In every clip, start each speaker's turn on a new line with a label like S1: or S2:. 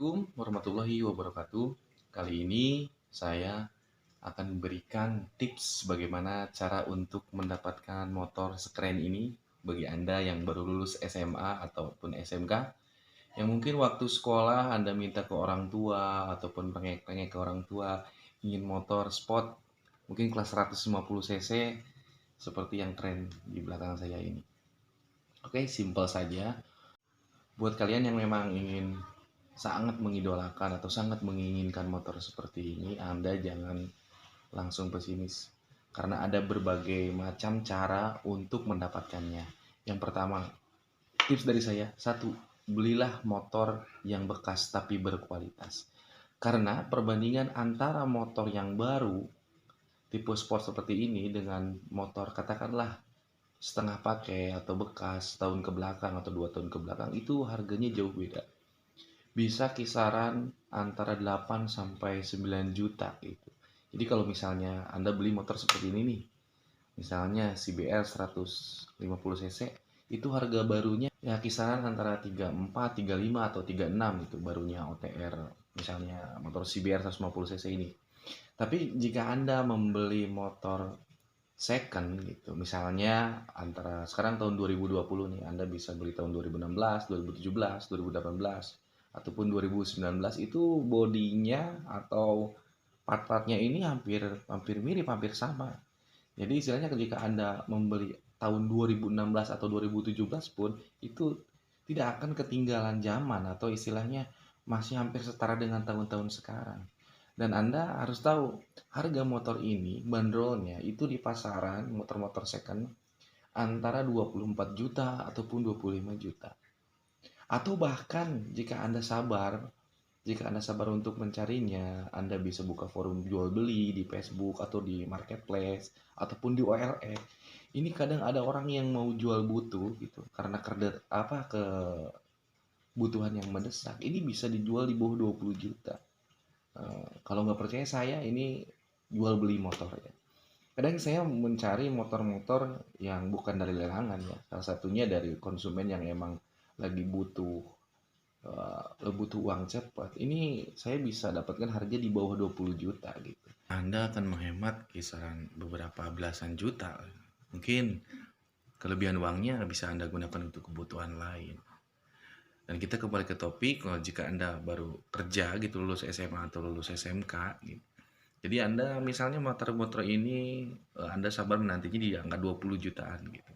S1: Assalamualaikum warahmatullahi wabarakatuh. Kali ini saya akan memberikan tips bagaimana cara untuk mendapatkan motor sekeren ini bagi Anda yang baru lulus SMA ataupun SMK, yang mungkin waktu sekolah Anda minta ke orang tua ataupun pengek-pengek ke orang tua ingin motor sport mungkin kelas 150 cc seperti yang keren di belakang saya ini. Oke, simpel saja. Buat kalian yang memang ingin sangat mengidolakan atau sangat menginginkan motor seperti ini, Anda jangan langsung pesimis. Karena ada berbagai macam cara untuk mendapatkannya. Yang pertama, tips dari saya, satu, belilah motor yang bekas tapi berkualitas. Karena perbandingan antara motor yang baru, tipe sport seperti ini dengan motor katakanlah setengah pakai atau bekas tahun ke belakang atau 2 tahun ke belakang, itu harganya jauh beda, bisa kisaran antara 8 sampai 9 juta gitu. Jadi kalau misalnya Anda beli motor seperti ini nih, misalnya CBR 150 cc, itu harga barunya ya kisaran antara 34, 35 atau 36 itu barunya OTR, misalnya motor CBR 150 cc ini. Tapi jika Anda membeli motor second gitu, misalnya antara sekarang tahun 2020 nih, Anda bisa beli tahun 2016, 2017, 2018 ataupun 2019, itu bodinya atau part-partnya ini hampir hampir mirip, hampir sama. Jadi istilahnya ketika Anda membeli tahun 2016 atau 2017 pun itu tidak akan ketinggalan zaman, atau istilahnya masih hampir setara dengan tahun-tahun sekarang. Dan Anda harus tahu, harga motor ini bandrolnya itu di pasaran motor-motor second antara 24 juta ataupun 25 juta. Atau bahkan jika Anda sabar untuk mencarinya, Anda bisa buka forum jual beli di Facebook atau di marketplace ataupun di OLX. Ini kadang ada orang yang mau jual butuh gitu karena kebutuhan yang mendesak. Ini bisa dijual di bawah 20 juta. Kalau nggak percaya saya, ini jual beli motor ya. Kadang saya mencari motor-motor yang bukan dari lelangan ya. Salah satunya dari konsumen yang emang lagi butuh uang cepat. Ini saya bisa dapatkan harga di bawah 20 juta gitu. Anda akan menghemat kisaran beberapa belasan juta. Mungkin kelebihan uangnya bisa Anda gunakan untuk kebutuhan lain. Dan kita kembali ke topik, kalau jika Anda baru kerja gitu, lulus SMA atau lulus SMK gitu. Jadi Anda misalnya motor-motor ini Anda sabar menantinya di angka 20 jutaan gitu.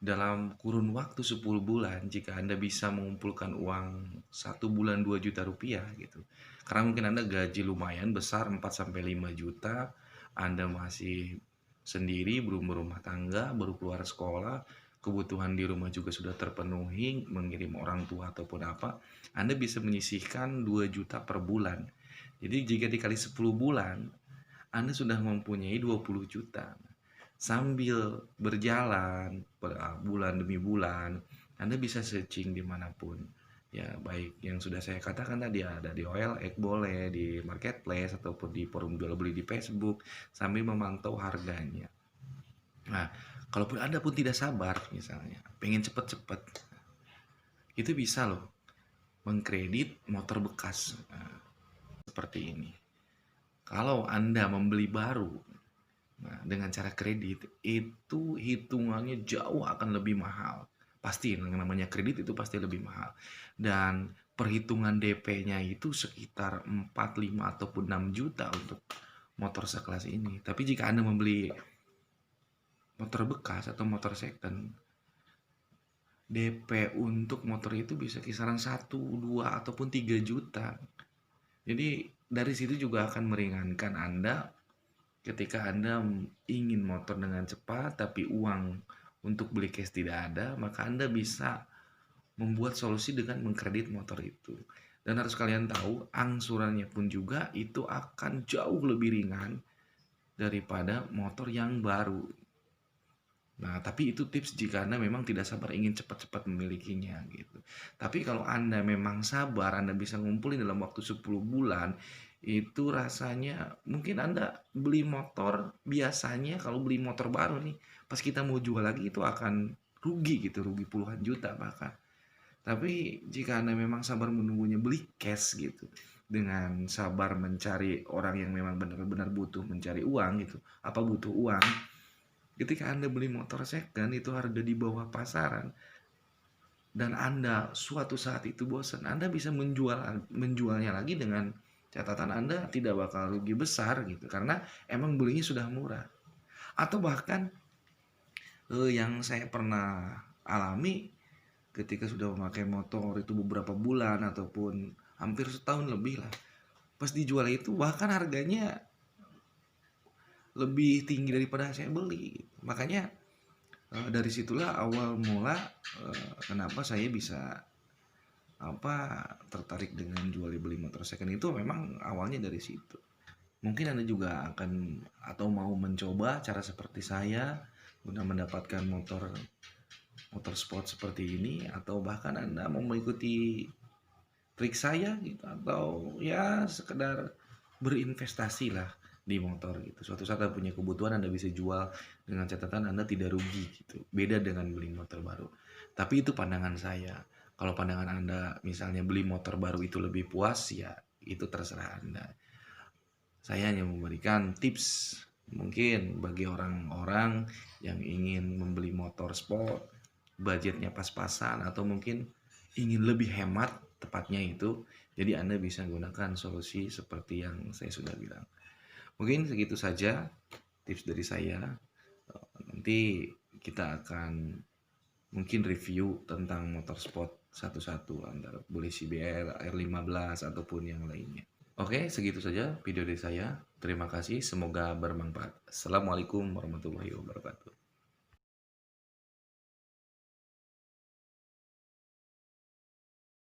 S1: Dalam kurun waktu 10 bulan, jika Anda bisa mengumpulkan uang 1 bulan 2 juta rupiah gitu. Karena mungkin Anda gaji lumayan besar 4 sampai 5 juta, Anda masih sendiri, belum berumah tangga, baru keluar sekolah, kebutuhan di rumah juga sudah terpenuhi, mengirim orang tua ataupun apa, Anda bisa menyisihkan 2 juta per bulan. Jadi jika dikali 10 bulan, Anda sudah mempunyai 20 juta. Sambil berjalan bulan demi bulan, Anda bisa searching dimanapun. Ya, baik yang sudah saya katakan tadi, ada di OLX, boleh di marketplace ataupun di forum jual beli di Facebook, sambil memantau harganya. Nah, kalaupun Anda pun tidak sabar, misalnya pengen cepet-cepet, itu bisa loh mengkredit motor bekas. Nah, seperti ini. Kalau Anda membeli baru, nah, dengan cara kredit, itu hitungannya jauh akan lebih mahal. Pasti, yang namanya kredit itu pasti lebih mahal. Dan perhitungan DP-nya itu sekitar 4, 5, ataupun 6 juta untuk motor sekelas ini. Tapi jika Anda membeli motor bekas atau motor second, DP untuk motor itu bisa kisaran 1, 2, ataupun 3 juta. Jadi dari situ juga akan meringankan Anda ketika Anda ingin motor dengan cepat tapi uang untuk beli cash tidak ada, maka Anda bisa membuat solusi dengan mengkredit motor itu. Dan harus kalian tahu, angsurannya pun juga itu akan jauh lebih ringan daripada motor yang baru. Nah, tapi itu tips jika Anda memang tidak sabar ingin cepat-cepat memilikinya gitu. Tapi kalau Anda memang sabar, Anda bisa ngumpulin dalam waktu 10 bulan, itu rasanya mungkin Anda beli motor, biasanya kalau beli motor baru nih, pas kita mau jual lagi itu akan rugi gitu, rugi puluhan juta bahkan.
S2: Tapi jika Anda memang sabar menunggunya, beli cash gitu, dengan sabar mencari orang yang memang benar-benar butuh mencari uang gitu, butuh uang, ketika Anda beli motor second itu harga di bawah pasaran dan Anda suatu saat itu bosan, Anda bisa menjualnya lagi dengan catatan Anda tidak bakal rugi besar gitu, karena emang belinya sudah murah. Atau bahkan yang saya pernah alami ketika sudah memakai motor itu beberapa bulan ataupun hampir setahun lebih lah, pas dijual itu bahkan harganya lebih tinggi daripada saya beli gitu. Makanya dari situlah awal mula kenapa saya bisa tertarik dengan jual beli motor second, itu memang awalnya dari situ. Mungkin Anda juga akan atau mau mencoba cara seperti saya guna mendapatkan motor motor sport seperti ini, atau bahkan Anda mau mengikuti trik saya gitu, atau ya sekedar berinvestasi lah di motor gitu. Suatu saat Anda punya kebutuhan, Anda bisa jual dengan catatan Anda tidak rugi gitu. Beda dengan beli motor baru. Tapi itu pandangan saya. Kalau pandangan Anda misalnya beli motor baru itu lebih puas, ya itu terserah Anda. Saya hanya memberikan tips mungkin bagi orang-orang yang ingin membeli motor sport, budgetnya pas-pasan, atau mungkin ingin lebih hemat tepatnya itu. Jadi Anda bisa gunakan solusi seperti yang saya sudah bilang. Mungkin segitu saja tips dari saya. Nanti kita akan mungkin review tentang motor sport satu-satu, antara boleh CBR, R15 ataupun yang lainnya. Oke, segitu saja video dari saya. Terima kasih, semoga bermanfaat. Assalamualaikum warahmatullahi wabarakatuh.